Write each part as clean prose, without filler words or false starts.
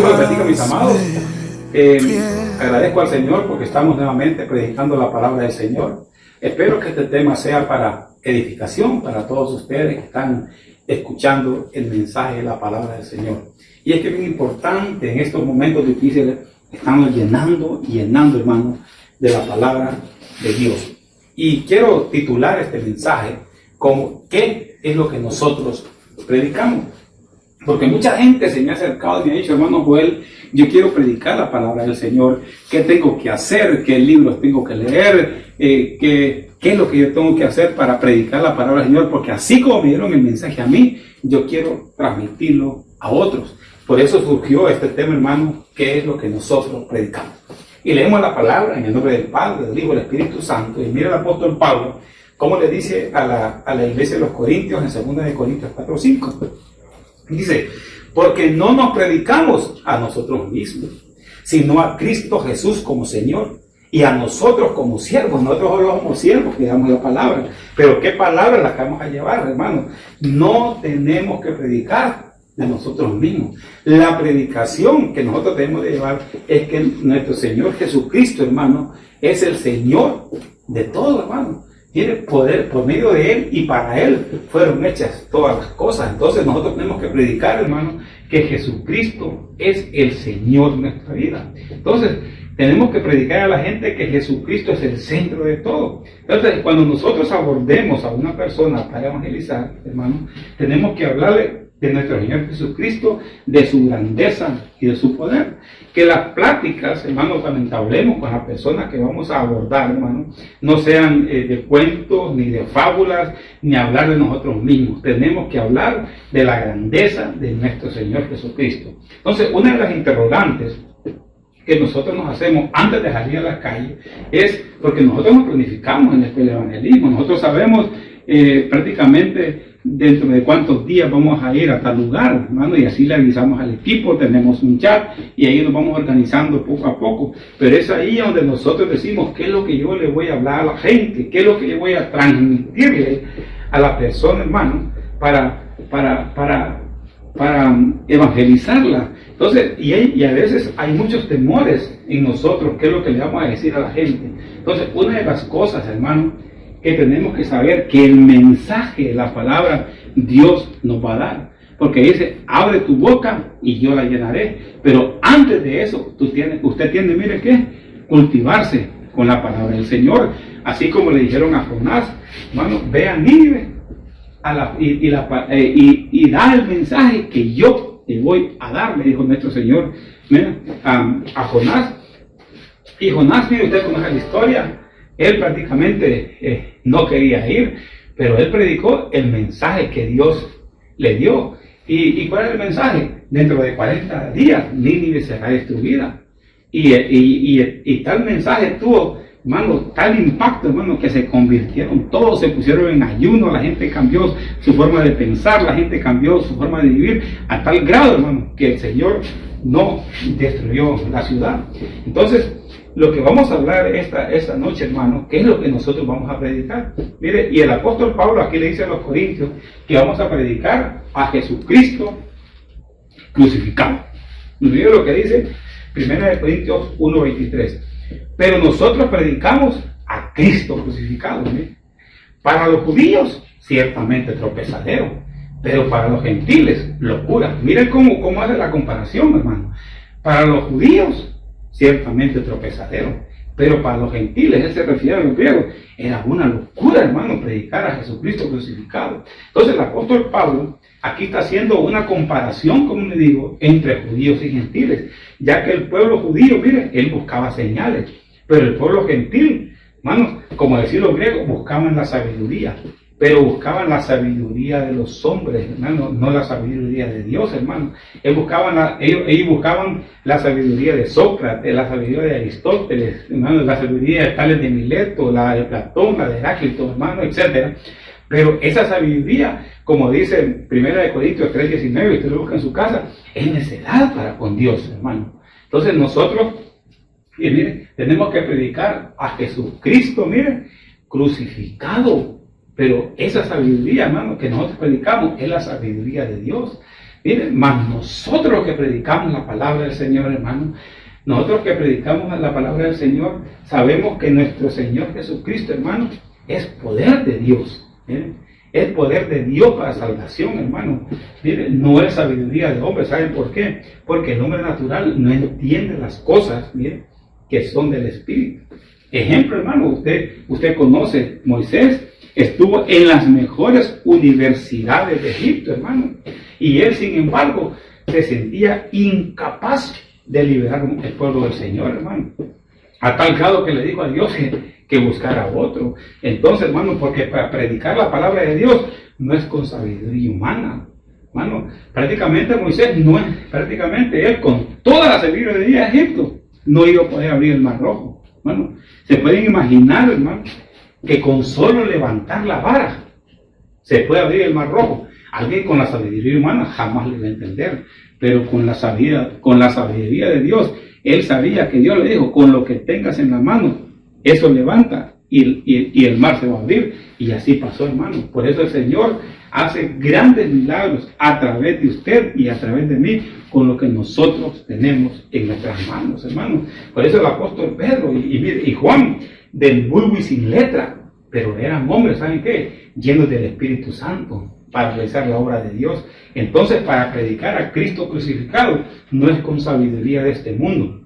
Dios los bendiga, mis amados. Agradezco al Señor porque estamos nuevamente predicando la palabra del Señor. Espero que este tema sea para edificación para todos ustedes que están escuchando el mensaje de la palabra del Señor. Y es que es bien importante en estos momentos difíciles, estamos llenando, hermanos, de la palabra de Dios. Y quiero titular este mensaje como ¿qué es lo que nosotros predicamos? Porque mucha gente se me ha acercado y me ha dicho, hermano Joel, yo quiero predicar la palabra del Señor. ¿Qué tengo que hacer? ¿Qué libros tengo que leer? ¿Qué es lo que yo tengo que hacer para predicar la palabra del Señor? Porque así como me dieron el mensaje a mí, yo quiero transmitirlo a otros. Por eso surgió este tema, hermano, ¿qué es lo que nosotros predicamos? Y leemos la palabra en el nombre del Padre, del Hijo y del Espíritu Santo. Y mira el apóstol Pablo, cómo le dice a la iglesia de los Corintios en 2 de Corintios 4:5. Dice, porque no nos predicamos a nosotros mismos, sino a Cristo Jesús como Señor y a nosotros como siervos. Nosotros solo somos siervos que damos la palabra. Pero ¿qué palabra la que vamos a llevar, hermano? No tenemos que predicar de nosotros mismos. La predicación que nosotros tenemos de llevar es que nuestro Señor Jesucristo, hermano, es el Señor de todo, hermano. Tiene poder por medio de Él y para Él fueron hechas todas las cosas. Entonces nosotros tenemos que predicar, hermano, que Jesucristo es el Señor de nuestra vida. Entonces tenemos que predicar a la gente que Jesucristo es el centro de todo. Entonces cuando nosotros abordemos a una persona para evangelizar, hermano, tenemos que hablarle de nuestro Señor Jesucristo, de su grandeza y de su poder. Que las pláticas, hermano, cuando entablemos con las personas que vamos a abordar, hermano, no sean de cuentos, ni de fábulas, ni hablar de nosotros mismos. Tenemos que hablar de la grandeza de nuestro Señor Jesucristo. Entonces, una de las interrogantes que nosotros nos hacemos antes de salir a la calle es porque nosotros nos planificamos en el evangelismo. Nosotros sabemos prácticamente dentro de cuántos días vamos a ir a tal lugar, hermano, y así le avisamos al equipo, tenemos un chat y ahí nos vamos organizando poco a poco. Pero es ahí donde nosotros decimos qué es lo que yo le voy a hablar a la gente, qué es lo que yo voy a transmitirle a la persona, hermano, para evangelizarla. Entonces, y a veces hay muchos temores en nosotros, qué es lo que le vamos a decir a la gente. Entonces, una de las cosas, hermano, que tenemos que saber que el mensaje de la palabra Dios nos va a dar. Porque dice, abre tu boca y yo la llenaré. Pero antes de eso, usted tiene, mire qué, cultivarse con la palabra del Señor. Así como le dijeron a Jonás, hermano, ve a Nínive y da el mensaje que yo te voy a dar, le dijo nuestro Señor a Jonás. Y Jonás, mire, usted conoce la historia. Él prácticamente no quería ir, pero él predicó el mensaje que Dios le dio. ¿Y cuál es el mensaje? Dentro de 40 días Nínive será destruida. Y tal mensaje tuvo, hermano, tal impacto, hermano, que se convirtieron, todos se pusieron en ayuno, la gente cambió su forma de pensar, la gente cambió su forma de vivir, a tal grado, hermano, que el Señor no destruyó la ciudad. Entonces, lo que vamos a hablar esta noche, hermano, ¿qué es lo que nosotros vamos a predicar? Mire, y el apóstol Pablo aquí le dice a los Corintios que vamos a predicar a Jesucristo crucificado. Mire lo que dice 1 Corintios 1:23. Pero nosotros predicamos a Cristo crucificado. ¿Sí? Para los judíos, ciertamente tropezadero, pero para los gentiles, locura. Miren cómo hace la comparación, hermano. Para los judíos, ciertamente tropezadero, pero para los gentiles, él se refiere a los griegos, era una locura, hermano, predicar a Jesucristo crucificado. Entonces el apóstol Pablo aquí está haciendo una comparación, como le digo, entre judíos y gentiles, ya que el pueblo judío, mire, él buscaba señales, pero el pueblo gentil, hermano, como decir los griegos, buscaban la sabiduría. Pero buscaban la sabiduría de los hombres, hermano, no la sabiduría de Dios, hermano. Ellos buscaban la sabiduría de Sócrates, la sabiduría de Aristóteles, hermano, la sabiduría de Tales de Mileto, la de Platón, la de Heráclito, hermano, etc. Pero esa sabiduría, como dice 1 Corintios 3:19, usted lo busca en su casa, es necedad para con Dios, hermano. Entonces nosotros, mire, tenemos que predicar a Jesucristo, mire, crucificado. Pero esa sabiduría, hermano, que nosotros predicamos es la sabiduría de Dios. Miren, más nosotros que predicamos la palabra del Señor, hermano, nosotros que predicamos la palabra del Señor, sabemos que nuestro Señor Jesucristo, hermano, es poder de Dios. ¿Miren? Es poder de Dios para salvación, hermano. Miren, no es sabiduría de hombre. ¿Saben por qué? Porque el hombre natural no entiende las cosas, miren, que son del Espíritu. Ejemplo, hermano, usted conoce, Moisés estuvo en las mejores universidades de Egipto, hermano. Y él, sin embargo, se sentía incapaz de liberar el pueblo del Señor, hermano. A tal grado que le dijo a Dios que buscara a otro. Entonces, hermano, porque para predicar la palabra de Dios no es con sabiduría humana. Hermano, prácticamente Moisés prácticamente él con toda la sabiduría de Egipto no iba a poder abrir el mar rojo. Hermano, se pueden imaginar, hermano, que con solo levantar la vara se puede abrir el mar rojo. Alguien con la sabiduría humana jamás le va a entender, pero con la sabiduría de Dios, él sabía que Dios le dijo, con lo que tengas en la mano, eso levanta y el mar se va a abrir. Y así pasó, hermano. Por eso el Señor hace grandes milagros a través de usted y a través de mí con lo que nosotros tenemos en nuestras manos, hermano. Por eso el apóstol Pedro y Juan, del vulgo y sin letra, pero eran hombres, ¿saben qué? Llenos del Espíritu Santo para realizar la obra de Dios. Entonces, para predicar a Cristo crucificado no es con sabiduría de este mundo,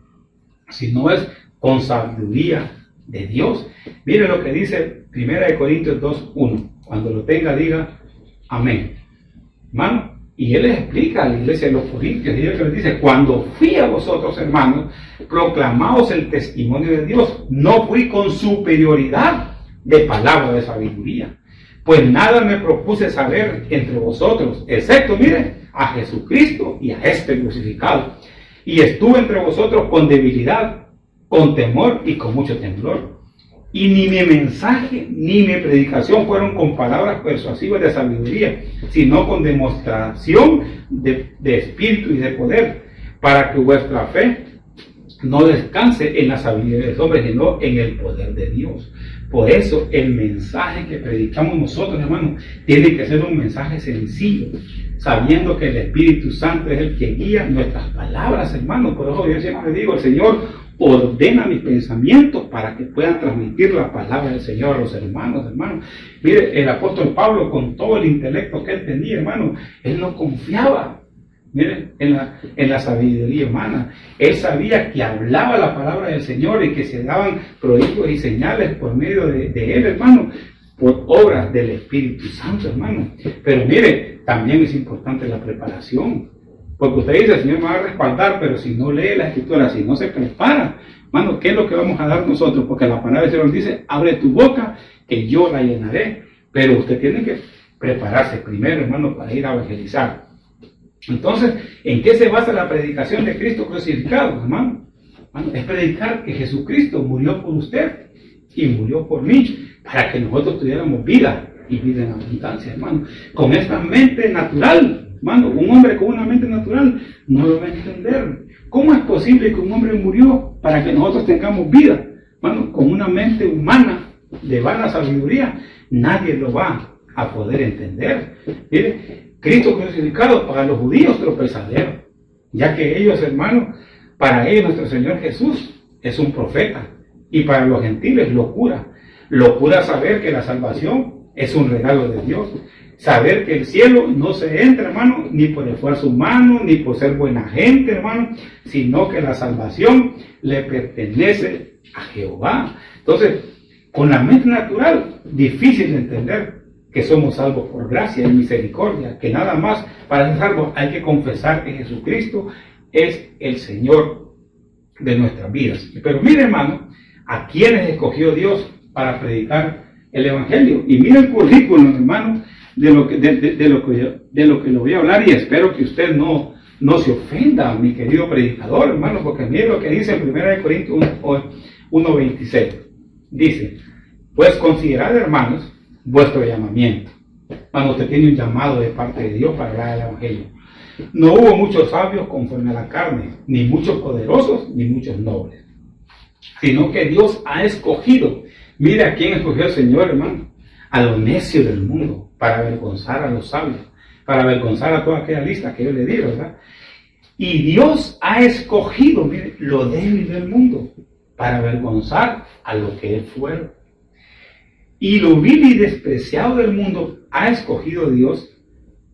sino es con sabiduría de Dios. Mire lo que dice 1 Corintios 2:1. Cuando lo tenga, diga amén. Hermano, y él les explica a la iglesia de los Corintios, y él les dice, cuando fui a vosotros, hermanos, proclamaos el testimonio de Dios, no fui con superioridad de palabra de sabiduría, pues nada me propuse saber entre vosotros, excepto, mire, a Jesucristo y a este crucificado. Y estuve entre vosotros con debilidad, con temor y con mucho temblor. Y ni mi mensaje ni mi predicación fueron con palabras persuasivas de sabiduría, sino con demostración de espíritu y de poder, para que vuestra fe no descanse en la sabiduría de los hombres, sino en el poder de Dios. Por eso el mensaje que predicamos nosotros, hermanos, tiene que ser un mensaje sencillo, sabiendo que el Espíritu Santo es el que guía nuestras palabras, hermanos. Por eso yo siempre digo, el Señor ordena mis pensamientos para que puedan transmitir la palabra del Señor a los hermanos. Mire, el apóstol Pablo, con todo el intelecto que él tenía, hermano, él no confiaba, mire, en la sabiduría humana. Él sabía que hablaba la palabra del Señor y que se daban prodigios y señales por medio de él, hermano, por obra del Espíritu Santo, hermano. Pero mire, también es importante la preparación. Porque usted dice, el Señor me va a respaldar, pero si no lee la Escritura, si no se prepara, hermano, ¿qué es lo que vamos a dar nosotros? Porque la palabra del Señor dice, abre tu boca, que yo la llenaré. Pero usted tiene que prepararse primero, hermano, para ir a evangelizar. Entonces, ¿en qué se basa la predicación de Cristo crucificado, hermano? Es predicar que Jesucristo murió por usted y murió por mí, para que nosotros tuviéramos vida y vida en abundancia, hermano. Con esta mente natural, hermano, un hombre con una mente natural no lo va a entender. ¿Cómo es posible que un hombre murió para que nosotros tengamos vida? Hermano, con una mente humana de vana sabiduría, nadie lo va a poder entender. Mire, Cristo crucificado para los judíos tropezadero, ya que ellos, hermano, para ellos nuestro Señor Jesús es un profeta, y para los gentiles locura. Locura saber que la salvación es un regalo de Dios. Saber que el cielo no se entra, hermano, ni por esfuerzo humano, ni por ser buena gente, hermano, sino que la salvación le pertenece a Jehová. Entonces, con la mente natural, difícil de entender que somos salvos por gracia y misericordia, que nada más para ser salvos hay que confesar que Jesucristo es el Señor de nuestras vidas. Pero mire, hermano, a quienes escogió Dios para predicar el Evangelio. Y mire el currículum, hermano, de lo que le voy a hablar, y espero que usted no se ofenda, mi querido predicador, hermano, porque mire lo que dice en 1 Corintios 1:26. Dice, pues considerad, hermanos, vuestro llamamiento. Cuando usted tiene un llamado de parte de Dios para hablar del Evangelio. No hubo muchos sabios conforme a la carne, ni muchos poderosos, ni muchos nobles, sino que Dios ha escogido. Mire a quién escogió el Señor, hermano. A lo necio del mundo, para avergonzar a los sabios. para avergonzar a toda aquella lista que yo le di, ¿verdad? Y Dios ha escogido, mire, lo débil del mundo para avergonzar a lo que es fuerte. Y lo vil y despreciado del mundo ha escogido Dios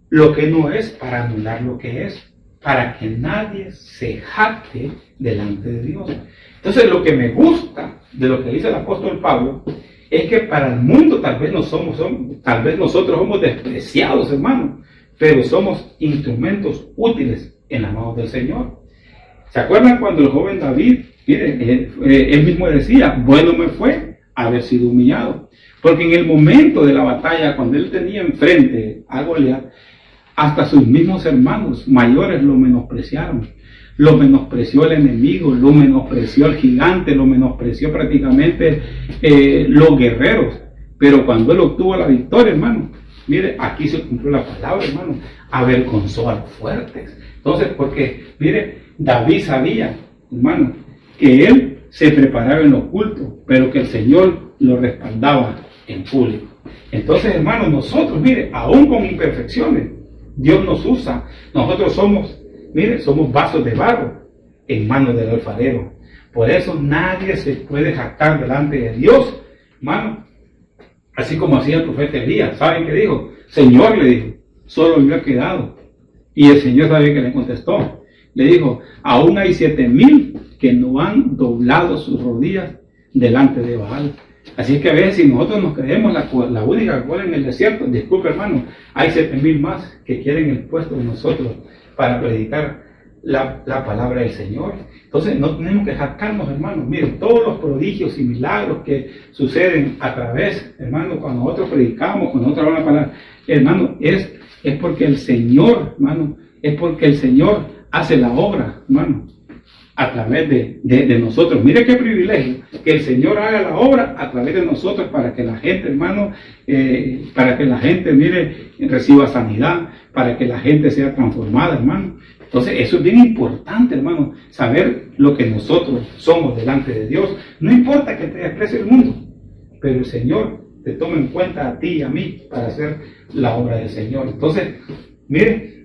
lo que no es para anular lo que es, para que nadie se jacte delante de Dios. Entonces, lo que me gusta de lo que dice el apóstol Pablo es que para el mundo tal vez nosotros somos despreciados, hermano, pero somos instrumentos útiles en las manos del Señor. ¿Se acuerdan cuando el joven David, mire, él mismo decía, bueno me fue haber sido humillado? Porque en el momento de la batalla, cuando él tenía enfrente a Goliat, hasta sus mismos hermanos mayores lo menospreciaron. Lo menospreció el enemigo, lo menospreció el gigante, lo menospreció prácticamente los guerreros. Pero cuando él obtuvo la victoria, hermano, mire, aquí se cumplió la palabra, hermano, avergonzó a los fuertes. Entonces, porque, mire, David sabía, hermano, que él se preparaba en lo oculto, pero que el Señor lo respaldaba en público. Entonces, hermano, nosotros, mire, aún con imperfecciones, Dios nos usa. Nosotros somos, mire, somos vasos de barro en manos del alfarero. Por eso nadie se puede jactar delante de Dios, hermano. Así como hacía el profeta Elías. ¿Saben qué dijo? Señor, le dijo, solo me ha quedado. Y el Señor sabe que le contestó. Le dijo, aún hay 7,000 que no han doblado sus rodillas delante de Baal. Así que a veces si nosotros nos creemos la única cola en el desierto, disculpe hermano, hay 7,000 más que quieren el puesto de nosotros para predicar la palabra del Señor. Entonces no tenemos que jactarnos, hermanos. Miren, todos los prodigios y milagros que suceden a través, hermano, cuando nosotros predicamos, cuando nosotros hablamos la palabra, hermano, es porque el Señor, hermano, es porque el Señor hace la obra, hermano, a través de nosotros. Mire qué privilegio que el Señor haga la obra a través de nosotros para que la gente, hermano, para que la gente, mire, reciba sanidad, para que la gente sea transformada, hermano. Entonces eso es bien importante, hermano, saber lo que nosotros somos delante de Dios. No importa que te desprecie el mundo, pero el Señor te toma en cuenta a ti y a mí para hacer la obra del Señor. Entonces, mire,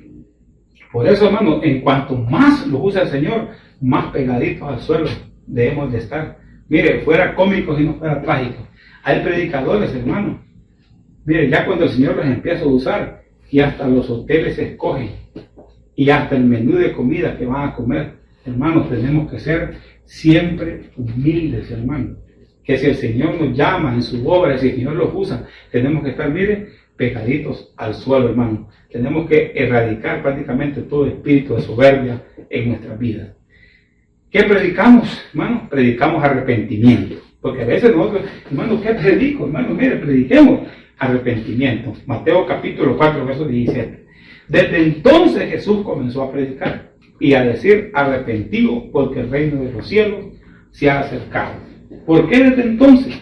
por eso, hermano, en cuanto más lo usa el Señor, más pegaditos al suelo debemos de estar. Mire, fuera cómicos y no fuera trágicos. Hay predicadores, hermano. Mire, ya cuando el Señor los empieza a usar, y hasta los hoteles se escogen, y hasta el menú de comida que van a comer, hermanos, tenemos que ser siempre humildes, hermano. Que si el Señor nos llama en su obra, si el Señor los usa, tenemos que estar, mire, pegaditos al suelo, hermano. Tenemos que erradicar prácticamente todo espíritu de soberbia en nuestras vidas. ¿Qué predicamos, hermano? Predicamos arrepentimiento. Porque a veces nosotros, hermano, ¿qué predico? Hermano, mire, prediquemos arrepentimiento. Mateo capítulo 4, verso 17. Desde entonces Jesús comenzó a predicar y a decir, arrepentidos porque el reino de los cielos se ha acercado. ¿Por qué desde entonces?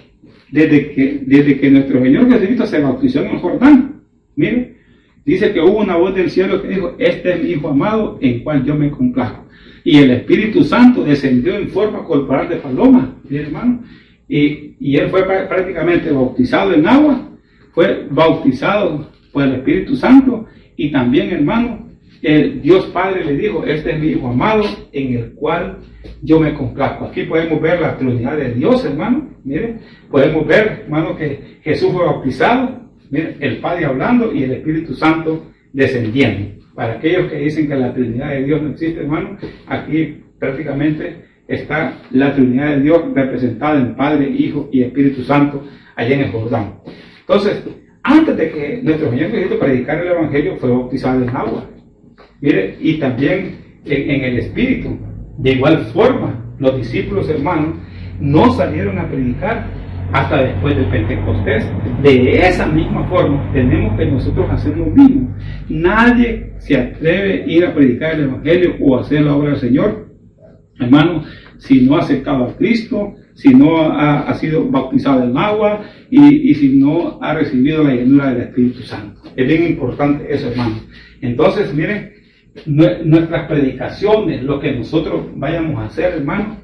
Desde que nuestro Señor Jesucristo se bautizó en el Jordán. Mire, dice que hubo una voz del cielo que dijo, este es mi Hijo amado en cual yo me complazco. Y el Espíritu Santo descendió en forma corporal de paloma, ¿sí, hermano? Y él fue prácticamente bautizado en agua, fue bautizado por el Espíritu Santo, y también, hermano, el Dios Padre le dijo, este es mi Hijo amado en el cual yo me complazco. Aquí podemos ver la Trinidad de Dios, hermano. Miren, podemos ver, hermano, que Jesús fue bautizado, miren, el Padre hablando y el Espíritu Santo descendiendo. Para aquellos que dicen que la Trinidad de Dios no existe, hermano, aquí prácticamente está la Trinidad de Dios representada en Padre, Hijo y Espíritu Santo allá en el Jordán. Entonces, antes de que nuestro Señor Jesucristo predicara el Evangelio, fue bautizado en agua. Mire, y también en el Espíritu. De igual forma, los discípulos, hermanos, no salieron a predicar hasta después del Pentecostés. De esa misma forma, tenemos que nosotros hacer lo mismo. Nadie se atreve a ir a predicar el Evangelio o a hacer la obra del Señor, hermano, si no ha aceptado a Cristo, si no ha sido bautizado en agua y si no ha recibido la llenura del Espíritu Santo. Es bien importante eso, hermano. Entonces, miren, nuestras predicaciones, lo que nosotros vayamos a hacer, hermano,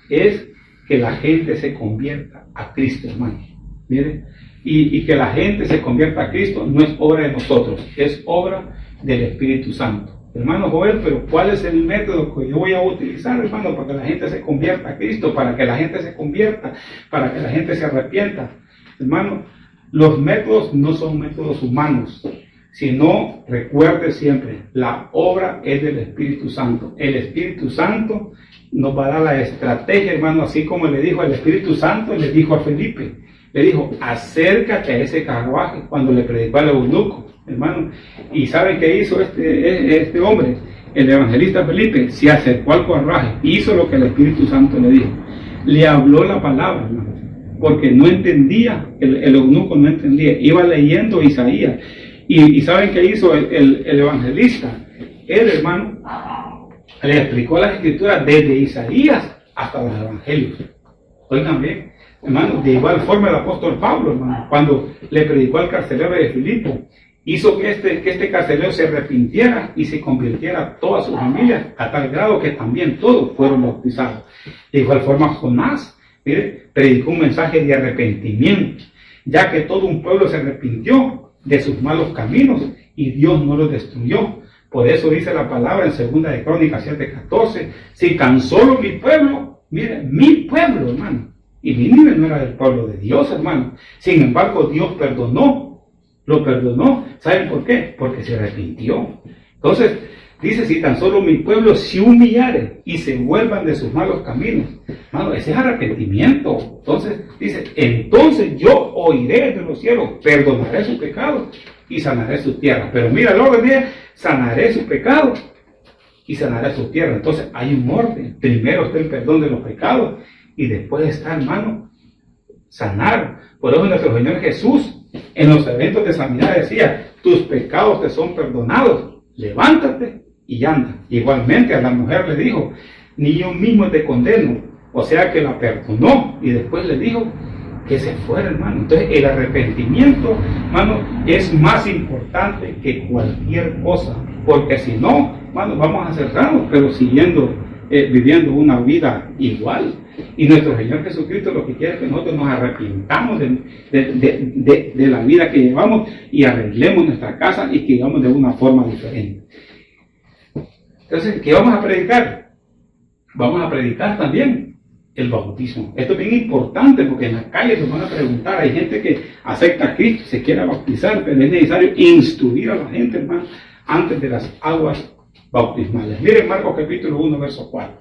es que la gente se convierta a Cristo, hermano. Mire, y que la gente se convierta a Cristo no es obra de nosotros, es obra del Espíritu Santo. Hermano Joel, pero ¿cuál es el método que yo voy a utilizar, hermano, para que la gente se convierta a Cristo, para que la gente se convierta, para que la gente se arrepienta? Hermano, los métodos no son métodos humanos, sino, recuerde siempre, la obra es del Espíritu Santo. El Espíritu Santo nos va a dar la estrategia, hermano, así como le dijo al Espíritu Santo, le dijo a Felipe, le dijo, acércate a ese carruaje cuando le predicó al eunuco, hermano. ¿Y sabe qué hizo este hombre? El evangelista Felipe se acercó al carruaje, hizo lo que el Espíritu Santo le dijo. Le habló la palabra, hermano, porque no entendía, el eunuco no entendía, iba leyendo Isaías. Y ¿saben qué hizo el evangelista? El hermano le explicó las escrituras desde Isaías hasta los evangelios. Oigan bien, hermano, de igual forma el apóstol Pablo, hermano, cuando le predicó al carcelero de Filipo, hizo que este carcelero se arrepintiera y se convirtiera toda su familia, a tal grado que también todos fueron bautizados. De igual forma Jonás, mire, predicó un mensaje de arrepentimiento, ya que todo un pueblo se arrepintió de sus malos caminos y Dios no los destruyó. Por eso dice la palabra en 2 de Crónicas 7:14, si tan solo mi pueblo, mire, mi pueblo, hermano, y Nínive no era del pueblo de Dios, hermano, sin embargo Dios lo perdonó. ¿Saben por qué? Porque se arrepintió. Entonces dice, si tan solo mi pueblo se humillare y se vuelvan de sus malos caminos, hermano, ese es arrepentimiento. Entonces dice, entonces yo oiré de los cielos, perdonaré su pecado y sanaré su tierra. Pero mira, el orden dice, sanaré su pecado y sanaré su tierra. Entonces hay un orden. Primero está el perdón de los pecados y después está, hermano, sanar. Por eso nuestro Señor Jesús en los eventos de sanidad decía, tus pecados te son perdonados, levántate y anda. Igualmente a la mujer le dijo, ni yo mismo te condeno. O sea que la perdonó y después le dijo que se fuera, hermano. Entonces el arrepentimiento, hermano, es más importante que cualquier cosa, porque si no, hermano, vamos a cerrarnos, pero viviendo una vida igual. Y nuestro Señor Jesucristo lo que quiere es que nosotros nos arrepintamos de la vida que llevamos y arreglemos nuestra casa y que vivamos de una forma diferente. Entonces, ¿qué vamos a predicar? Vamos a predicar también el bautismo. Esto es bien importante porque en la calle nos van a preguntar, hay gente que acepta a Cristo, se quiere bautizar, pero es necesario instruir a la gente, hermano, antes de las aguas bautismales. Miren Marcos capítulo 1, verso 4.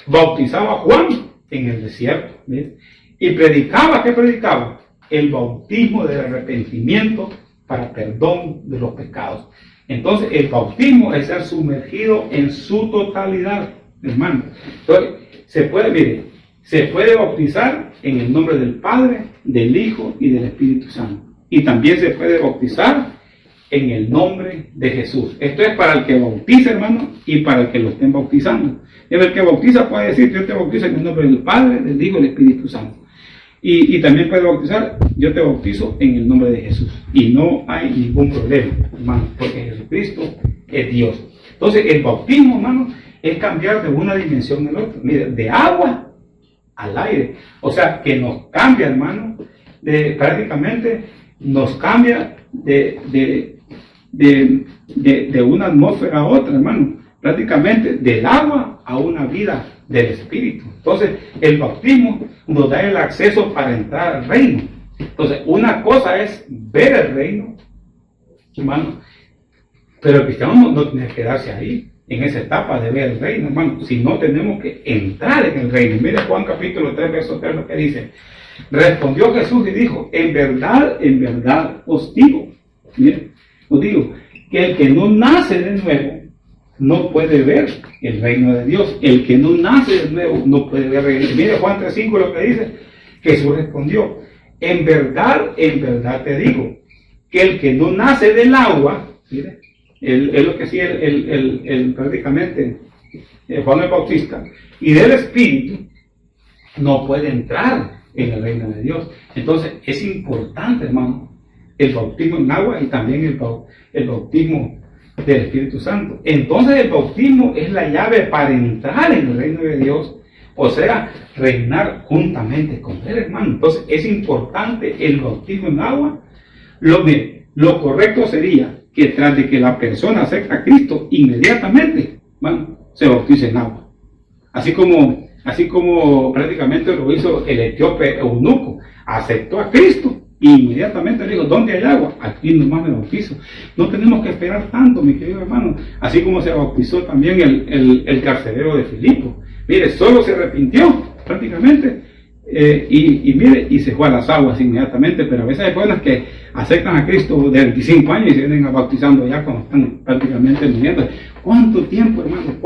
Bautizaba a Juan en el desierto, ¿ves? Y predicaba, ¿qué predicaba? El bautismo del arrepentimiento para perdón de los pecados. Entonces el bautismo es ser sumergido en su totalidad, hermano. Entonces se puede bautizar en el nombre del Padre, del Hijo y del Espíritu Santo. Y también se puede bautizar en el nombre de Jesús. Esto es para el que bautiza, hermano, y para el que lo estén bautizando. El que bautiza puede decir, yo te bautizo en el nombre del Padre, del Hijo y del Espíritu Santo. Y también puede bautizar, yo te bautizo en el nombre de Jesús. Y no hay ningún problema, hermano, porque Jesucristo es Dios. Entonces, el bautismo, hermano, es cambiar de una dimensión a la otra. Mire, de agua al aire. O sea, que nos cambia, hermano, prácticamente nos cambia de una atmósfera a otra, hermano. Prácticamente del agua a una vida del Espíritu. Entonces, el bautismo nos da el acceso para entrar al reino. Entonces, una cosa es ver el reino, hermano, pero el cristiano no tiene que quedarse ahí, en esa etapa de ver el reino, hermano, sino tenemos que entrar en el reino. Mire Juan capítulo 3, verso 3, lo que dice. Respondió Jesús y dijo, en verdad os digo, mire, os digo, que el que no nace de nuevo, no puede ver el reino de Dios. El que no nace de nuevo no puede ver el reino. Mire Juan 3:5 lo que dice. Jesús respondió, en verdad te digo, que el que no nace del agua, mire, es lo que sí prácticamente Juan el Bautista, y del Espíritu, no puede entrar en el reino de Dios. Entonces es importante, hermano, el bautismo en agua y también el bautismo del Espíritu Santo. Entonces el bautismo es la llave para entrar en el reino de Dios, o sea, reinar juntamente con Él, hermano. Entonces es importante el bautismo en agua. Lo correcto sería que tras de que la persona acepta a Cristo, inmediatamente, se bautice en agua. Así como prácticamente lo hizo el etíope eunuco, aceptó a Cristo e inmediatamente le dijo, ¿dónde hay agua? Aquí nomás me bautizo. No tenemos que esperar tanto, mi querido hermano. Así como se bautizó también el carcelero de Filipo. Mire, solo se arrepintió prácticamente y se fue a las aguas inmediatamente. Pero a veces hay personas que aceptan a Cristo de 25 años y se vienen bautizando ya cuando están prácticamente muriendo. ¿Cuánto tiempo, hermano?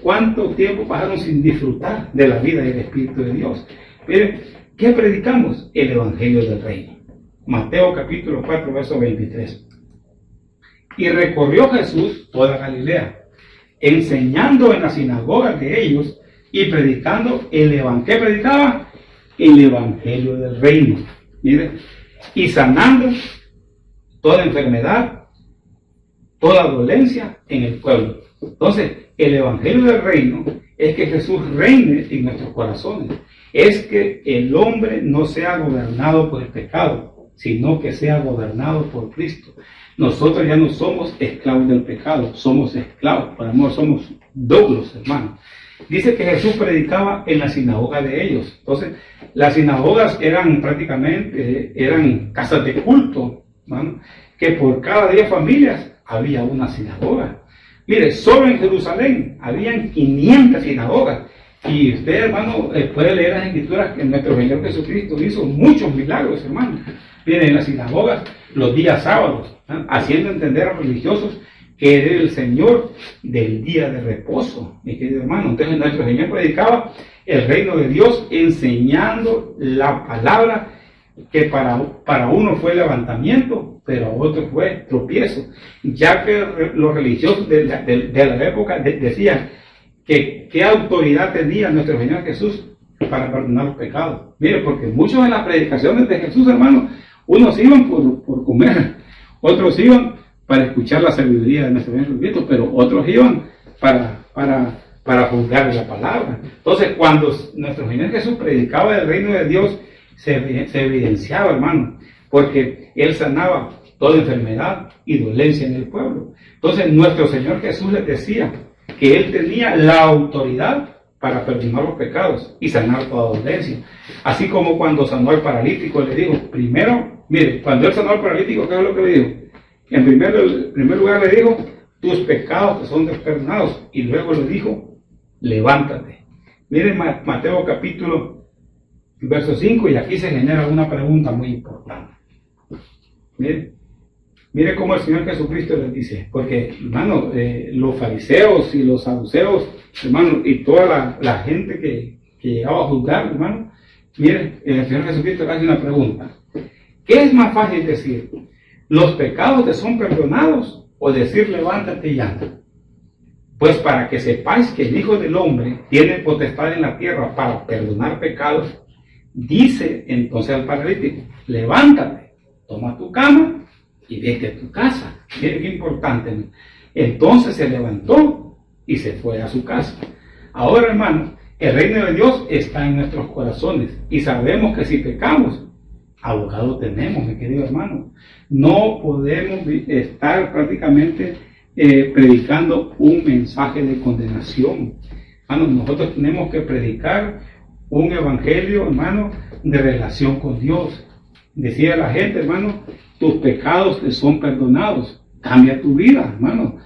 ¿Cuánto tiempo pasaron sin disfrutar de la vida y del Espíritu de Dios? Mire, ¿qué predicamos? El Evangelio del Reino. Mateo capítulo 4, verso 23. Y recorrió Jesús toda Galilea, enseñando en las sinagogas de ellos y predicando el Evangelio. ¿Qué predicaba? El Evangelio del Reino. Mire, y sanando toda enfermedad, toda dolencia en el pueblo. Entonces, el Evangelio del Reino es que Jesús reine en nuestros corazones. Es que el hombre no sea gobernado por el pecado, sino que sea gobernado por Cristo. Nosotros ya no somos esclavos del pecado, somos esclavos, por amor somos doulos, hermanos. Dice que Jesús predicaba en la sinagoga de ellos. Entonces, las sinagogas eran prácticamente, eran casas de culto, ¿no? Que por cada 10 familias había una sinagoga. Mire, solo en Jerusalén habían 500 sinagogas. Y usted, hermano, puede leer las escrituras que nuestro Señor Jesucristo hizo muchos milagros, hermano. Mire, en las sinagogas, los días sábados, ¿no? Haciendo entender a los religiosos que era el Señor del día de reposo, mi querido hermano. Entonces nuestro Señor predicaba el reino de Dios enseñando la palabra que para uno fue levantamiento, pero a otro fue tropiezo, ya que los religiosos de la época decían que qué autoridad tenía nuestro Señor Jesús para perdonar los pecados. Mire, porque muchos de las predicaciones de Jesús, hermano, unos iban por comer, otros iban para escuchar la sabiduría de nuestro Señor Jesucristo, pero otros iban para juzgar la palabra. Entonces, cuando nuestro Señor Jesús predicaba el reino de Dios, se evidenciaba, hermano, porque Él sanaba toda enfermedad y dolencia en el pueblo. Entonces, nuestro Señor Jesús les decía que Él tenía la autoridad para perdonar los pecados y sanar toda dolencia. Así como cuando sanó al paralítico, le dijo, primero, mire, cuando Él sanó al paralítico, ¿qué es lo que le dijo? En primer lugar le dijo, tus pecados te son perdonados. Y luego le dijo, levántate. Miren Mateo capítulo verso 5, y aquí se genera una pregunta muy importante. Mire cómo el Señor Jesucristo les dice, porque, hermano, los fariseos y los saduceos, hermano, y toda la gente que llegaba a juzgar, hermano, mire, el Señor Jesucristo le hace una pregunta. ¿Qué es más fácil decir? ¿Los pecados te son perdonados? O decir, levántate y anda. Pues para que sepáis que el Hijo del Hombre tiene potestad en la tierra para perdonar pecados, dice entonces al paralítico, levántate, toma tu cama y vete a tu casa. Miren qué importante, ¿no? Entonces se levantó y se fue a su casa. Ahora, hermano, el reino de Dios está en nuestros corazones y sabemos que si pecamos, abogado tenemos, mi querido hermano. No podemos estar prácticamente predicando un mensaje de condenación. Hermano, nosotros tenemos que predicar un evangelio, hermano, de relación con Dios. Decía a la gente, hermano, tus pecados te son perdonados. Cambia tu vida, hermano.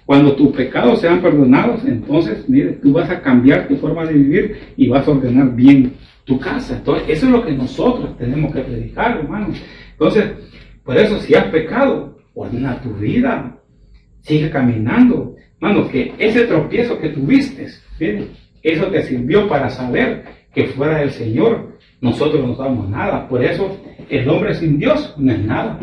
Cuando tus pecados sean perdonados, entonces, mire, tú vas a cambiar tu forma de vivir y vas a ordenar bien tu casa. Entonces, eso es lo que nosotros tenemos que predicar, hermano. Entonces, por eso, si has pecado, ordena tu vida, sigue caminando. Hermano, que ese tropiezo que tuviste, miren, eso te sirvió para saber que fuera del Señor nosotros no somos nada. Por eso, el hombre sin Dios no es nada.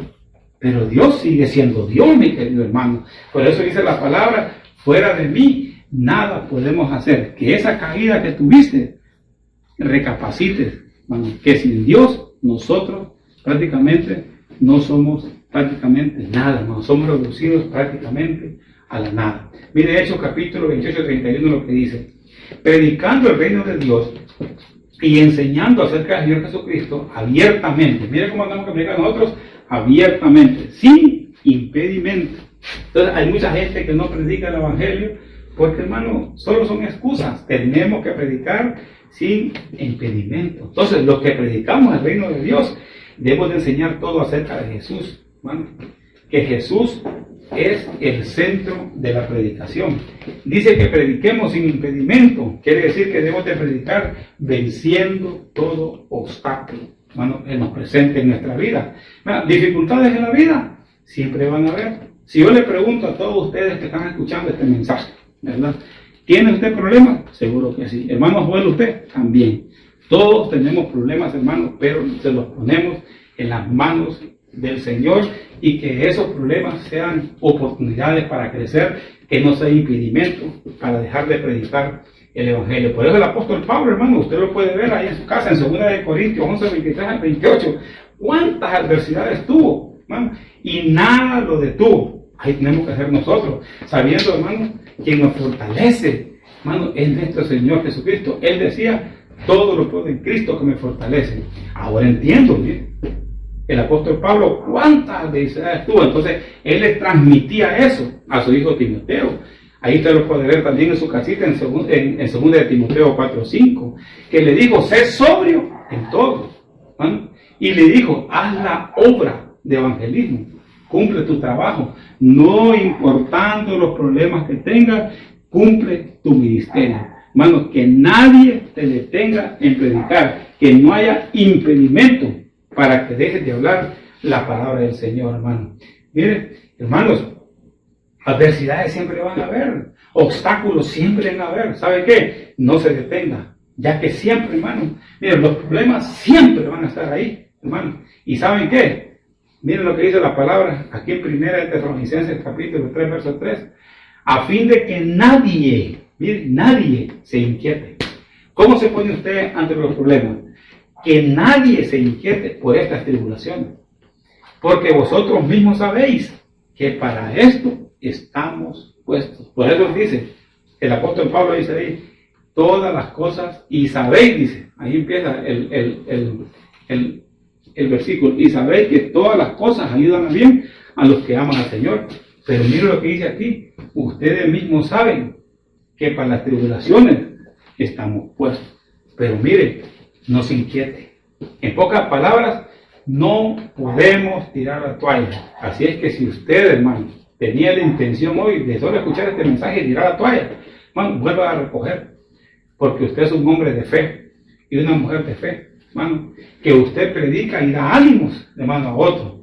Pero Dios sigue siendo Dios, mi querido hermano. Por eso dice la palabra, fuera de mí, nada podemos hacer. Que esa caída que tuviste, recapacites, hermano, que sin Dios nosotros prácticamente no somos prácticamente nada, no somos reducidos prácticamente a la nada. Mire Hechos capítulo 28, 31 lo que dice. predicando el reino de Dios y enseñando acerca del Señor Jesucristo abiertamente. Mire cómo tenemos que predicar nosotros abiertamente, sin impedimento. Entonces hay mucha gente que no predica el Evangelio porque, hermano, solo son excusas. Tenemos que predicar sin impedimento. Entonces, los que predicamos el reino de Dios, debemos de enseñar todo acerca de Jesús, hermano. Que Jesús es el centro de la predicación. Dice que prediquemos sin impedimento. Quiere decir que debemos de predicar venciendo todo obstáculo, hermano, que nos presente en nuestra vida. Dificultades en la vida siempre van a haber. Si yo le pregunto a todos ustedes que están escuchando este mensaje, ¿verdad? ¿Tiene usted problemas? Seguro que sí. Hermano Joel, usted también. Todos tenemos problemas, hermanos, pero se los ponemos en las manos del Señor y que esos problemas sean oportunidades para crecer, que no sea impedimento para dejar de predicar el Evangelio. Por eso el apóstol Pablo, hermano, usted lo puede ver ahí en su casa, en 2 de Corintios 11, 23 al 28. ¿Cuántas adversidades tuvo, hermano? Y nada lo detuvo. Ahí tenemos que hacer nosotros, sabiendo, hermano, quien nos fortalece, hermano, es nuestro Señor Jesucristo. Él decía, todo lo puedo en Cristo que me fortalece. Ahora entiendo, ¿sí? El apóstol Pablo, cuántas adversidades tuvo. Entonces, él le transmitía eso a su hijo Timoteo. Ahí usted lo puede ver también en su casita, en 2 de Timoteo 4:5, que le dijo, sé sobrio en todo, ¿no? Y le dijo, haz la obra de evangelismo, cumple tu trabajo, no importando los problemas que tengas, cumple tu ministerio. Hermano, que nadie te detenga en predicar, que no haya impedimento para que dejes de hablar la palabra del Señor, hermano. Miren, hermanos, adversidades siempre van a haber, obstáculos siempre van a haber. ¿Sabe qué? No se detenga, ya que siempre, hermano, miren, los problemas siempre van a estar ahí, hermano. ¿Y saben qué? Miren lo que dice la palabra aquí en 1 de Tesalonicenses capítulo 3, verso 3. A fin de que nadie, miren, nadie se inquiete. ¿Cómo se pone usted ante los problemas? Que nadie se inquiete por estas tribulaciones. Porque vosotros mismos sabéis que para esto estamos puestos. Por eso dice, el apóstol Pablo dice ahí, todas las cosas, y sabéis, dice, ahí empieza el versículo, y sabéis que todas las cosas ayudan a bien a los que aman al Señor. Pero mire lo que dice aquí, ustedes mismos saben que para las tribulaciones estamos puestos. Pero mire, no se inquiete. En pocas palabras, no podemos tirar la toalla. Así es que si usted, hermano, tenía la intención hoy de solo escuchar este mensaje y tirar la toalla, hermano, vuelva a recoger. Porque usted es un hombre de fe y una mujer de fe, hermano, que usted predica y da ánimos, hermano, a otros.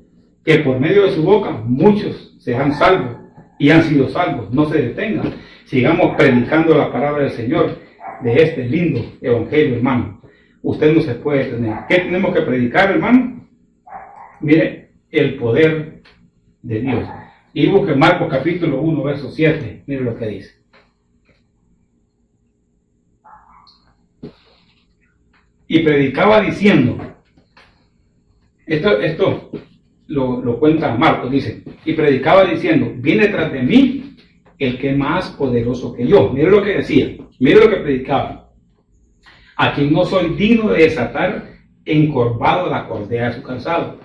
Que por medio de su boca muchos serán salvos y han sido salvos. No se detengan. Sigamos predicando la palabra del Señor de este lindo evangelio, hermano. Usted no se puede detener. ¿Qué tenemos que predicar, hermano? Mire, el poder de Dios. Y busque Marcos capítulo 1, verso 7. Mire lo que dice. Y predicaba diciendo, esto lo cuenta Marcos, dice, y predicaba diciendo, viene tras de mí el que es más poderoso que yo. Mire lo que decía, mire lo que predicaba. A quien no soy digno de desatar encorvado la correa de su calzado.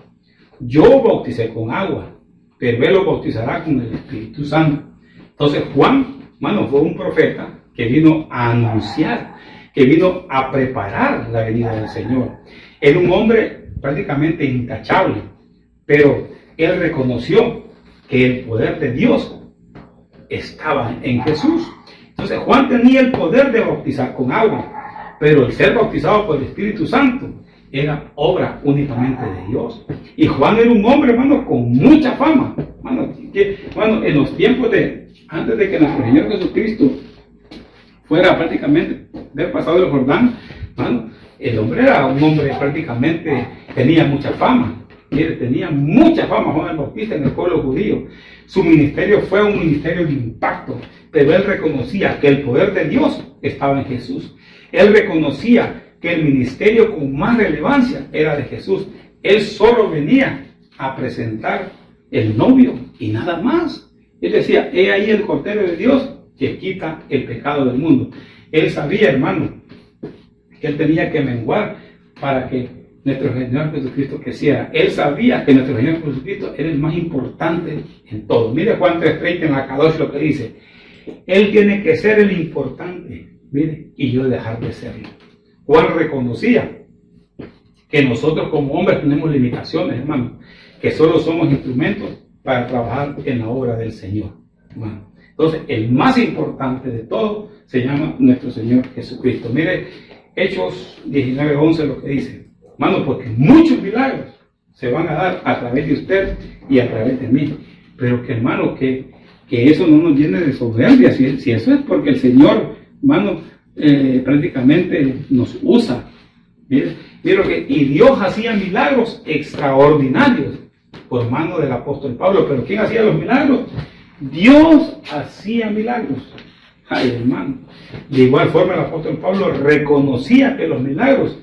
Yo bauticé con agua, pero él lo bautizará con el Espíritu Santo. Entonces Juan, hermano, fue un profeta que vino a anunciar, que vino a preparar la venida del Señor. Era un hombre prácticamente intachable, pero él reconoció que el poder de Dios estaba en Jesús. Entonces Juan tenía el poder de bautizar con agua, pero el ser bautizado por el Espíritu Santo era obra únicamente de Dios. Y Juan era un hombre, hermano, con mucha fama. Hermano, en los tiempos antes de que nuestro Señor Jesucristo fuera prácticamente del pasado del Jordán, hermano, el hombre era un hombre prácticamente, tenía mucha fama. Mire, tenía mucha fama Juan el Bautista en el pueblo judío. Su ministerio fue un ministerio de impacto, pero él reconocía que el poder de Dios estaba en Jesús. Él reconocía que el ministerio con más relevancia era de Jesús. Él solo venía a presentar el novio y nada más. Él decía, he ahí el Cordero de Dios que quita el pecado del mundo. Él sabía, hermano, que él tenía que menguar para que nuestro Señor Jesucristo creciera. Él sabía que nuestro Señor Jesucristo era el más importante en todo. Mire Juan 3:30 en la Kadosh lo que dice. Él tiene que ser el importante, mire, y yo dejar de serlo. Juan reconocía que nosotros como hombres tenemos limitaciones, hermano, que solo somos instrumentos para trabajar en la obra del Señor, hermano. Entonces, el más importante de todo se llama nuestro Señor Jesucristo. Mire, Hechos 19:11 lo que dice, hermano, porque muchos milagros se van a dar a través de usted y a través de mí. Pero que, hermano, que eso no nos llene de soberbia, si eso es porque el Señor, hermano, prácticamente nos usa. Mire y Dios hacía milagros extraordinarios por mano del apóstol Pablo. Pero ¿quién hacía los milagros? Dios hacía milagros. Ay, hermano. De igual forma el apóstol Pablo reconocía que los milagros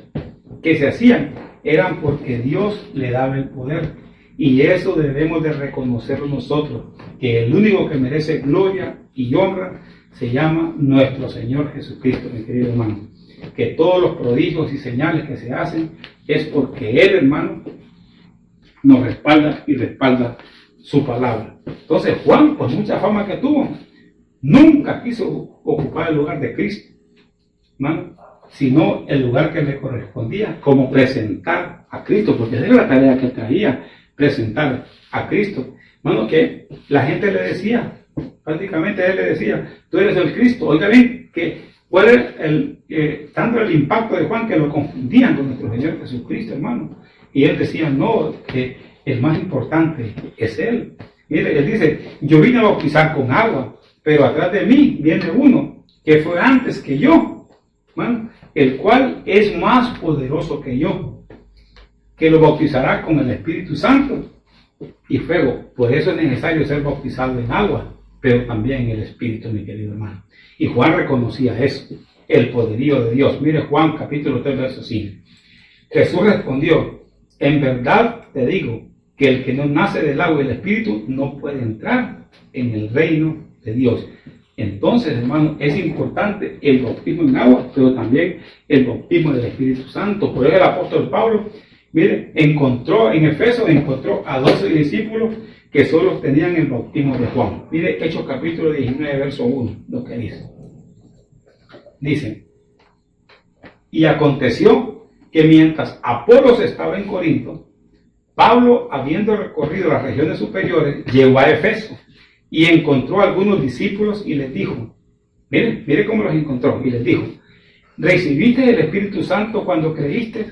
que se hacían eran porque Dios le daba el poder. Y eso debemos de reconocerlo nosotros, que el único que merece gloria y honra se llama nuestro Señor Jesucristo, mi querido hermano. Que todos los prodigios y señales que se hacen es porque Él, hermano, nos respalda y respalda su palabra. Entonces Juan, por mucha fama que tuvo, nunca quiso ocupar el lugar de Cristo, hermano, sino el lugar que le correspondía, como presentar a Cristo, porque esa era la tarea que traía, presentar a Cristo. Hermano, que la gente le decía, prácticamente él le decía, tú eres el Cristo. Oiga bien, ¿cuál es tanto el impacto de Juan que lo confundían con nuestro Señor Jesucristo, hermano? Y él decía, no, que el más importante es Él. Mire, él dice, yo vine a bautizar con agua, pero atrás de mí viene uno que fue antes que yo, hermano, el cual es más poderoso que yo, que lo bautizará con el Espíritu Santo y fuego. Por eso es necesario ser bautizado en agua, pero también en el Espíritu, mi querido hermano. Y Juan reconocía eso, el poderío de Dios. Mire Juan capítulo 3, verso 5. Jesús respondió, en verdad te digo que el que no nace del agua y del Espíritu no puede entrar en el reino de Dios. Entonces, hermano, es importante el bautismo en agua, pero también el bautismo del Espíritu Santo. Por eso el apóstol Pablo, mire, en Efeso encontró a 12 discípulos que solo tenían el bautismo de Juan. Mire Hechos capítulo 19, verso 1, lo que dice. Dice, y aconteció que mientras Apolos estaba en Corinto, Pablo, habiendo recorrido las regiones superiores, llegó a Efeso y encontró a algunos discípulos y les dijo, mire cómo los encontró, y les dijo, ¿recibiste el Espíritu Santo cuando creíste?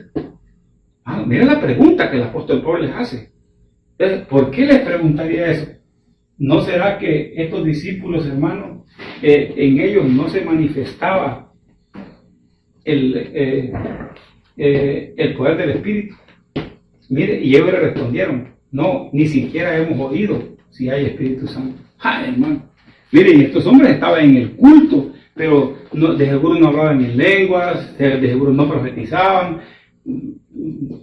Mira la pregunta que el apóstol Pablo les hace. ¿Por qué les preguntaría eso? ¿No será que estos discípulos, hermanos, en ellos no se manifestaba el poder del Espíritu? Mire, y ellos le respondieron, no, ni siquiera hemos oído si hay Espíritu Santo. Hermano, mire, y estos hombres estaban en el culto, pero no, de seguro no hablaban en lenguas, de seguro no profetizaban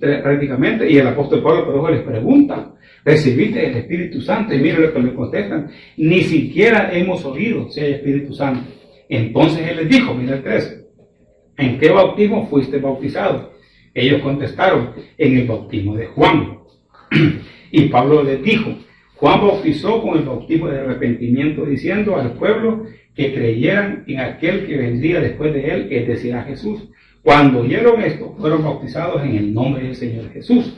prácticamente, y el apóstol Pablo por eso les pregunta, ¿recibiste el Espíritu Santo? Y mire lo que le contestan, ni siquiera hemos oído si hay Espíritu Santo. Entonces él les dijo, mira el 13, ¿en qué bautismo fuiste bautizado? Ellos contestaron, en el bautismo de Juan. Y Pablo les dijo, Juan bautizó con el bautismo de arrepentimiento, diciendo al pueblo que creyeran en aquel que vendría después de él, es decir, a Jesús. Cuando oyeron esto, fueron bautizados en el nombre del Señor Jesús.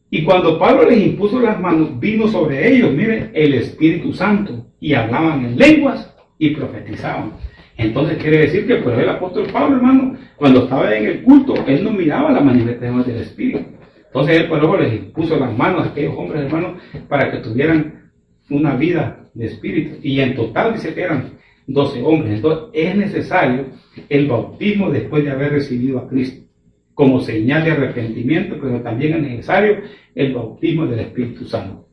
Y cuando Pablo les impuso las manos, vino sobre ellos, mire, el Espíritu Santo, y hablaban en lenguas y profetizaban. Entonces quiere decir que pues el apóstol Pablo, hermano, cuando estaba en el culto, él no miraba las manifestaciones del Espíritu. Entonces él por eso les impuso las manos a aquellos hombres, hermanos, para que tuvieran una vida de Espíritu. Y en total dice que eran 12 hombres. Entonces es necesario el bautismo después de haber recibido a Cristo, como señal de arrepentimiento, pero también es necesario el bautismo del Espíritu Santo.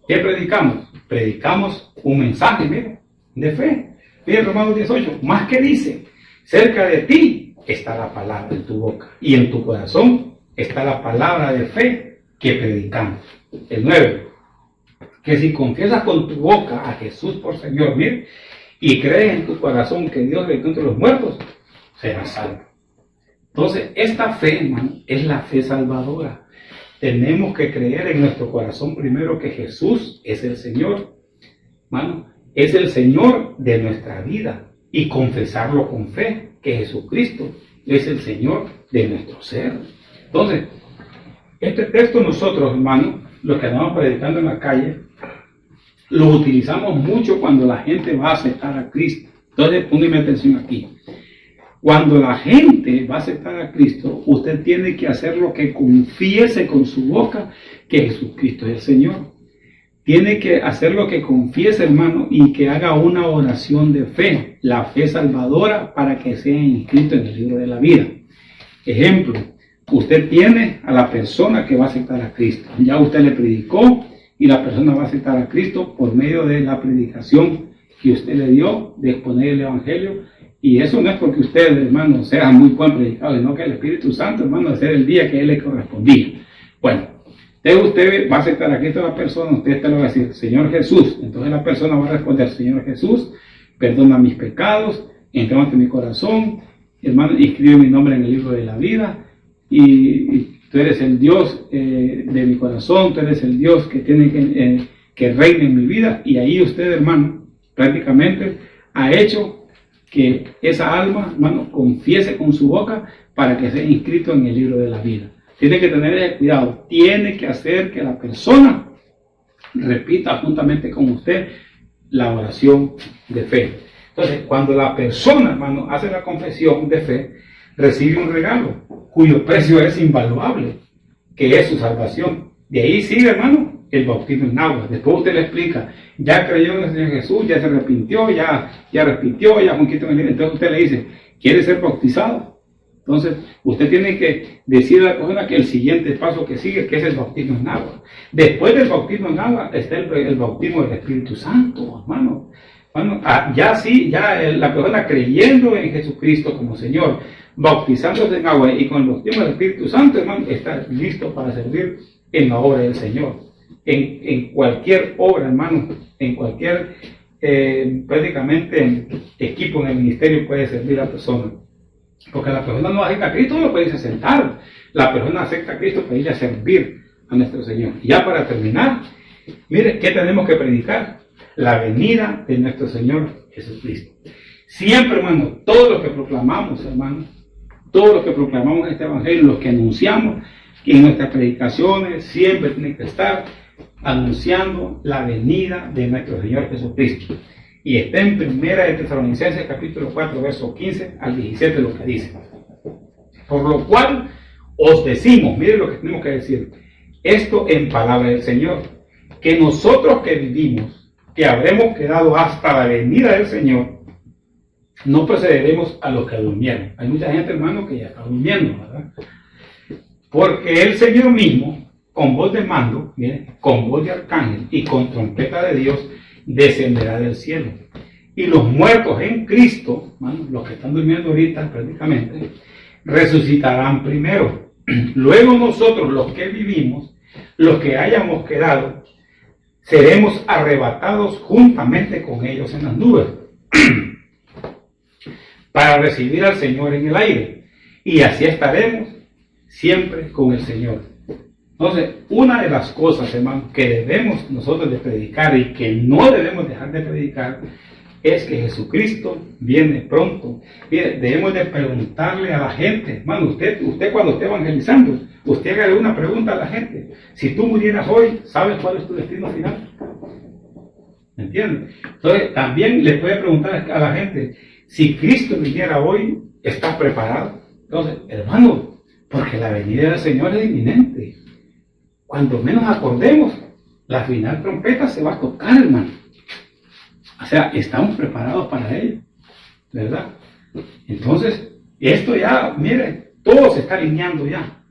¿Qué predicamos? Predicamos un mensaje, mire, de fe. Mire Romanos 18, más que dice, cerca de ti está la palabra en tu boca y en tu corazón está la palabra de fe que predicamos. El 9, que si confiesas con tu boca a Jesús por Señor, mire, y crees en tu corazón que Dios resucitó entre los muertos, serás salvo. Entonces, esta fe, hermano, es la fe salvadora. Tenemos que creer en nuestro corazón primero que Jesús es el Señor, hermano, es el Señor de nuestra vida, y confesarlo con fe, que Jesucristo es el Señor de nuestro ser. Entonces, este texto nosotros, hermanos, los que andamos predicando en la calle, lo utilizamos mucho cuando la gente va a aceptar a Cristo. Entonces, póngame atención aquí. Cuando la gente va a aceptar a Cristo, usted tiene que hacer lo que confiese con su boca que Jesucristo es el Señor. Tiene que hacer lo que confiese, hermano, y que haga una oración de fe, la fe salvadora, para que sea inscrito en el libro de la vida. Ejemplo, usted tiene a la persona que va a aceptar a Cristo. Ya usted le predicó y la persona va a aceptar a Cristo por medio de la predicación que usted le dio, de exponer el Evangelio. Y eso no es porque usted, hermano, sea muy buen predicador, sino que el Espíritu Santo, hermano, hacer el día que a él le correspondía. Bueno, usted va a aceptar a Cristo a la persona, usted te lo va a decir, Señor Jesús. Entonces la persona va a responder, Señor Jesús, perdona mis pecados, entra en mi corazón, hermano, inscribe mi nombre en el libro de la vida, y tú eres el Dios de mi corazón, tú eres el Dios que tiene que reine en mi vida. Y ahí usted, hermano, prácticamente ha hecho que esa alma, hermano, confiese con su boca para que sea inscrito en el libro de la vida. Tiene que tener ese cuidado, tiene que hacer que la persona repita juntamente con usted la oración de fe. Entonces, cuando la persona, hermano, hace la confesión de fe, recibe un regalo cuyo precio es invaluable, que es su salvación. De ahí sigue, hermano, el bautismo en agua. Después usted le explica, ya creyó en el Señor Jesús, ya se arrepintió, ya repitió, ya conquistó en el. Entonces usted le dice, ¿quiere ser bautizado? Entonces, usted tiene que decirle a la persona que el siguiente paso que sigue, que es el bautismo en agua. Después del bautismo en agua está el bautismo del Espíritu Santo, hermano. Bueno, la persona creyendo en Jesucristo como Señor, bautizándose en agua y con el bautismo del Espíritu Santo, hermano, está listo para servir en la obra del Señor. En cualquier obra, hermano, en cualquier, prácticamente, equipo en el ministerio puede servir a la persona. Porque la persona no acepta a Cristo, no lo puede sentar. La persona acepta a Cristo para ir a servir a nuestro Señor. Y ya para terminar, mire, ¿qué tenemos que predicar? La venida de nuestro Señor Jesucristo. Siempre, hermano, todos los que proclamamos, hermano, todos los que proclamamos este Evangelio, los que anunciamos, que en nuestras predicaciones siempre tienen que estar anunciando la venida de nuestro Señor Jesucristo. Y está en Primera de Tesalonicenses, capítulo 4, verso 15 al 17, lo que dice. Por lo cual os decimos, miren lo que tenemos que decir, esto en palabra del Señor, que nosotros que vivimos, que habremos quedado hasta la venida del Señor, no precederemos a los que durmieron. Hay mucha gente, hermano, que ya está durmiendo, ¿verdad? Porque el Señor mismo, con voz de mando, miren, con voz de arcángel y con trompeta de Dios, descenderá del cielo. Y los muertos en Cristo, hermano, los que están durmiendo ahorita prácticamente, resucitarán primero. Luego nosotros, los que vivimos, los que hayamos quedado, seremos arrebatados juntamente con ellos en las nubes para recibir al Señor en el aire, y así estaremos siempre con el Señor. Entonces, una de las cosas, hermano, que debemos nosotros de predicar y que no debemos dejar de predicar es que Jesucristo viene pronto. Mire, debemos de preguntarle a la gente, hermano, usted cuando esté evangelizando, usted hágale una pregunta a la gente. Si tú murieras hoy, ¿sabes cuál es tu destino final? ¿Me entiendes? Entonces, también le puede preguntar a la gente, si Cristo viniera hoy, ¿estás preparado? Entonces, hermano, porque la venida del Señor es inminente. Cuando menos acordemos, la final trompeta se va a tocar, hermano. O sea, estamos preparados para ello, ¿verdad? Entonces, esto ya, mire, todo se está alineando ya.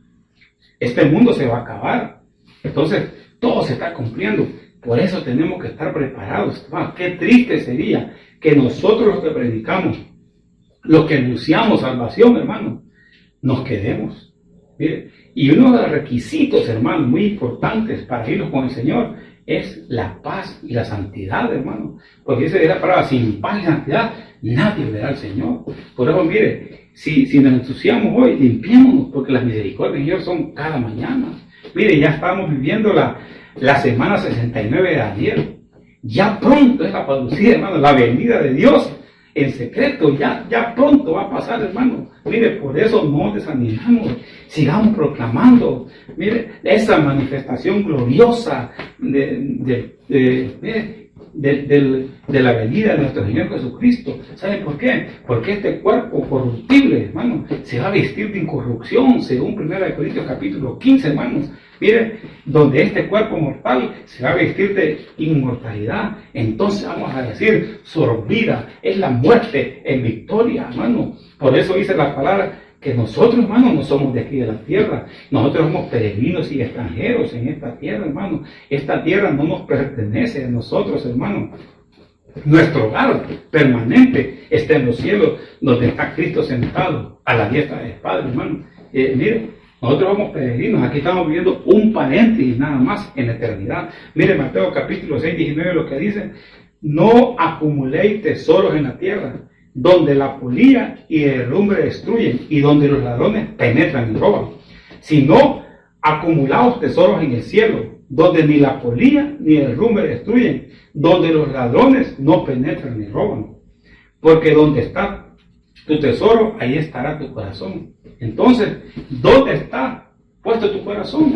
Este mundo se va a acabar. Entonces, todo se está cumpliendo. Por eso tenemos que estar preparados. Qué triste sería que nosotros los que predicamos, los que anunciamos salvación, hermano, nos quedemos. Mire, y uno de los requisitos, hermano, muy importantes para irnos con el Señor es la paz y la santidad, hermano. Porque dice la palabra, sin paz y santidad, nadie verá al Señor. Por eso, mire, si nos ensuciamos hoy, limpiémonos, porque las misericordias del Señor son cada mañana. Mire, ya estamos viviendo la semana 69 de Daniel. Ya pronto es la parucía, hermano, la venida de Dios en secreto, ya pronto va a pasar, hermano. Mire, por eso no desanimamos, sigamos proclamando, mire, esa manifestación gloriosa de la venida de nuestro Señor Jesucristo. ¿Saben por qué? Porque este cuerpo corruptible, hermano, se va a vestir de incorrupción, según 1 Corintios capítulo 15, hermanos. Mire, donde este cuerpo mortal se va a vestir de inmortalidad, entonces vamos a decir, sorbida es la muerte en victoria, hermano. Por eso dice la palabra que nosotros, hermano, no somos de aquí de la tierra. Nosotros somos peregrinos y extranjeros en esta tierra, hermano. Esta tierra no nos pertenece a nosotros, hermano. Nuestro hogar permanente está en los cielos, donde está Cristo sentado a la diestra del Padre, hermano. Mire, nosotros somos peregrinos, aquí estamos viviendo un paréntesis nada más en la eternidad. Mire, Mateo capítulo 6, 19, lo que dice: no acumuléis tesoros en la tierra, donde la polilla y el herrumbre destruyen, y donde los ladrones penetran y roban. Sino acumulaos tesoros en el cielo, donde ni la polilla ni el herrumbre destruyen, donde los ladrones no penetran ni roban. Porque donde está tu tesoro, ahí estará tu corazón. Entonces, ¿dónde está puesto tu corazón?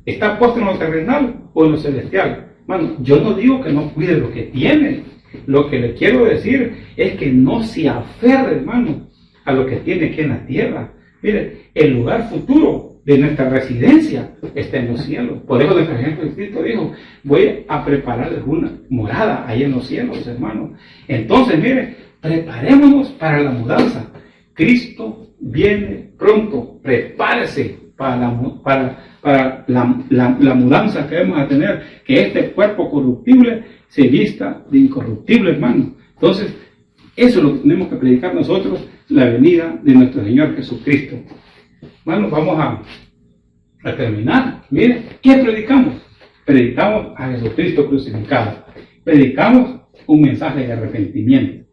¿Está puesto en lo terrenal o en lo celestial? Bueno, yo no digo que no cuide lo que tiene. Lo que le quiero decir es que no se aferre, hermano, a lo que tiene aquí en la tierra. Mire, el lugar futuro de nuestra residencia está en los cielos. Por eso nuestro Señor Jesucristo dijo: voy a prepararles una morada ahí en los cielos, hermano. Entonces, mire, preparémonos para la mudanza. Cristo viene pronto. Prepárese para la mudanza que vamos a tener, que este cuerpo corruptible se vista de incorruptible, hermano. Entonces, eso es lo que tenemos que predicar nosotros, la venida de nuestro Señor Jesucristo. Hermano, vamos a terminar. Mire, ¿qué predicamos? Predicamos a Jesucristo crucificado. Predicamos un mensaje de arrepentimiento.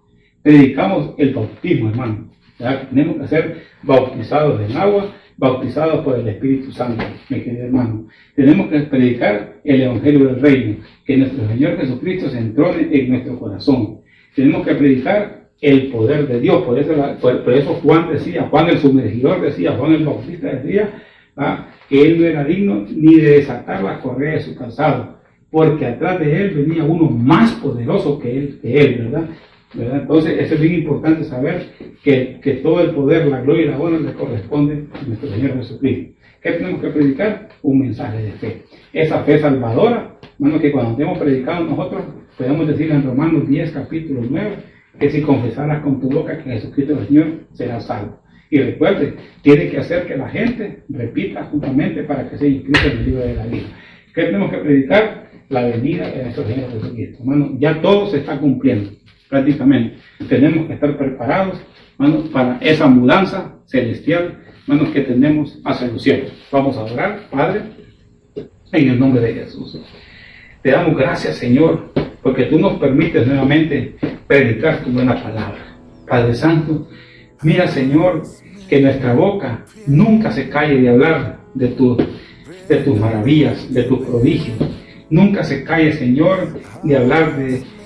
Predicamos el bautismo, hermano. ¿Ya? Tenemos que ser bautizados en agua, bautizados por el Espíritu Santo, mi querido hermano. Tenemos que predicar el Evangelio del Reino, que nuestro Señor Jesucristo se entrone en nuestro corazón. Tenemos que predicar el poder de Dios. Por eso Juan decía, Juan el sumergidor decía, Juan el Bautista decía, que él no era digno ni de desatar la correa de su calzado, porque atrás de él venía uno más poderoso que él, ¿verdad? Entonces, eso es bien importante saber que todo el poder, la gloria y la honra le corresponde a nuestro Señor Jesucristo. ¿Qué tenemos que predicar? Un mensaje de fe. Esa fe salvadora, hermano, que cuando hemos predicado nosotros, podemos decir en Romanos 10, capítulo 9, que si confesaras con tu boca que Jesucristo es el Señor, serás salvo. Y recuerde, tiene que hacer que la gente repita juntamente para que sea inscrito en el libro de la vida. ¿Qué tenemos que predicar? La venida de nuestro Señor Jesucristo. Hermano, ya todo se está cumpliendo. Prácticamente tenemos que estar preparados, hermanos, para esa mudanza celestial, hermanos, que tenemos hacia los cielos. Vamos a orar. Padre, en el nombre de Jesús, te damos gracias, Señor, porque tú nos permites nuevamente predicar tu buena palabra. Padre Santo, mira, Señor, que nuestra boca nunca se calle de hablar de tus maravillas, de tus prodigios. Nunca se calle, Señor, de hablar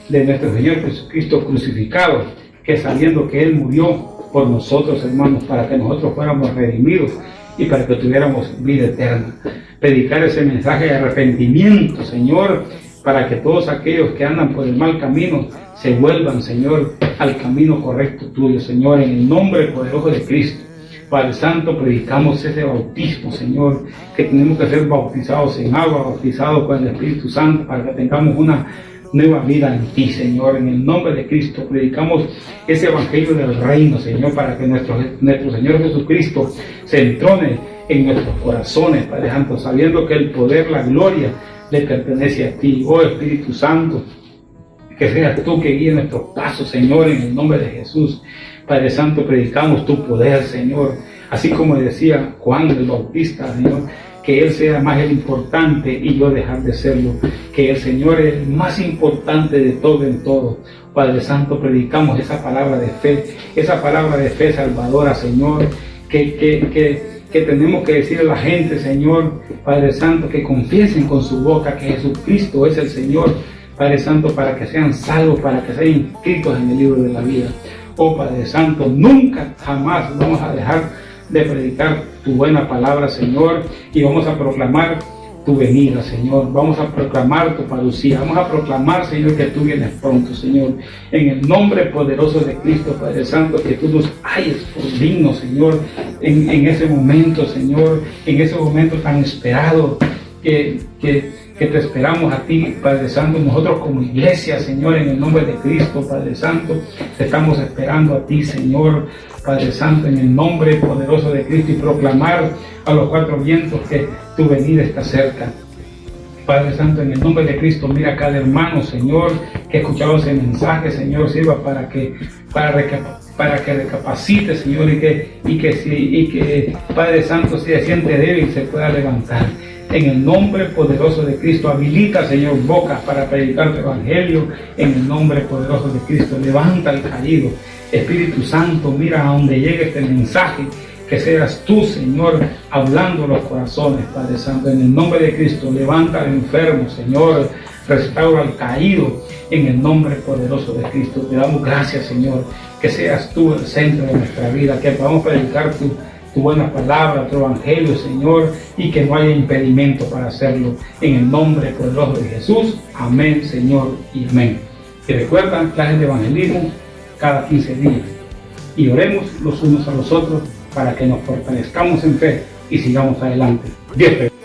de nuestro Señor Jesucristo crucificado, que sabiendo que Él murió por nosotros, hermanos, para que nosotros fuéramos redimidos y para que tuviéramos vida eterna. Predicar ese mensaje de arrepentimiento, Señor, para que todos aquellos que andan por el mal camino se vuelvan, Señor, al camino correcto tuyo, Señor, en el nombre poderoso de Cristo. Padre Santo, predicamos ese bautismo, Señor, que tenemos que ser bautizados en agua, bautizados con el Espíritu Santo, para que tengamos una nueva vida en ti, Señor. En el nombre de Cristo predicamos ese Evangelio del Reino, Señor, para que nuestro Señor Jesucristo se entrone en nuestros corazones, Padre Santo, sabiendo que el poder, la gloria le pertenece a ti. Oh Espíritu Santo, que seas tú que guíe nuestros pasos, Señor, en el nombre de Jesús. Padre Santo, predicamos tu poder, Señor, así como decía Juan el Bautista, Señor, que Él sea más el importante y yo dejar de serlo, que el Señor es el más importante de todo en todo. Padre Santo, predicamos esa palabra de fe salvadora, Señor, que tenemos que decirle a la gente, Señor, Padre Santo, que confiesen con su boca que Jesucristo es el Señor, Padre Santo, para que sean salvos, para que sean inscritos en el libro de la vida. Oh Padre Santo, nunca, jamás vamos a dejar de predicar tu buena palabra, Señor, y vamos a proclamar tu venida, Señor. Vamos a proclamar tu parucía. Vamos a proclamar, Señor, que tú vienes pronto, Señor. En el nombre poderoso de Cristo, Padre Santo, que tú nos hayas por digno, Señor, en ese momento, Señor, en ese momento tan esperado que te esperamos a ti, Padre Santo. Nosotros como iglesia, Señor, en el nombre de Cristo, Padre Santo, te estamos esperando a ti, Señor, Padre Santo, en el nombre poderoso de Cristo, y proclamar a los cuatro vientos que tu venida está cerca. Padre Santo, en el nombre de Cristo, mira a cada hermano, Señor, que ha escuchado ese mensaje, Señor, sirva para que recapacite, Señor, y que Padre Santo, si se siente débil, se pueda levantar. En el nombre poderoso de Cristo, habilita, Señor, bocas para predicar tu evangelio. En el nombre poderoso de Cristo, levanta al caído. Espíritu Santo, mira a donde llegue este mensaje, que seas tú, Señor, hablando los corazones, Padre Santo. En el nombre de Cristo, levanta al enfermo, Señor, restaura al caído. En el nombre poderoso de Cristo, te damos gracias, Señor, que seas tú el centro de nuestra vida, que podamos predicar tu buena palabra, tu evangelio, Señor, y que no haya impedimento para hacerlo. En el nombre poderoso de Jesús, amén, Señor, y amén. Y recuerdan, clases de evangelismo cada 15 días. Y oremos los unos a los otros para que nos fortalezcamos en fe y sigamos adelante. Dios te bendiga.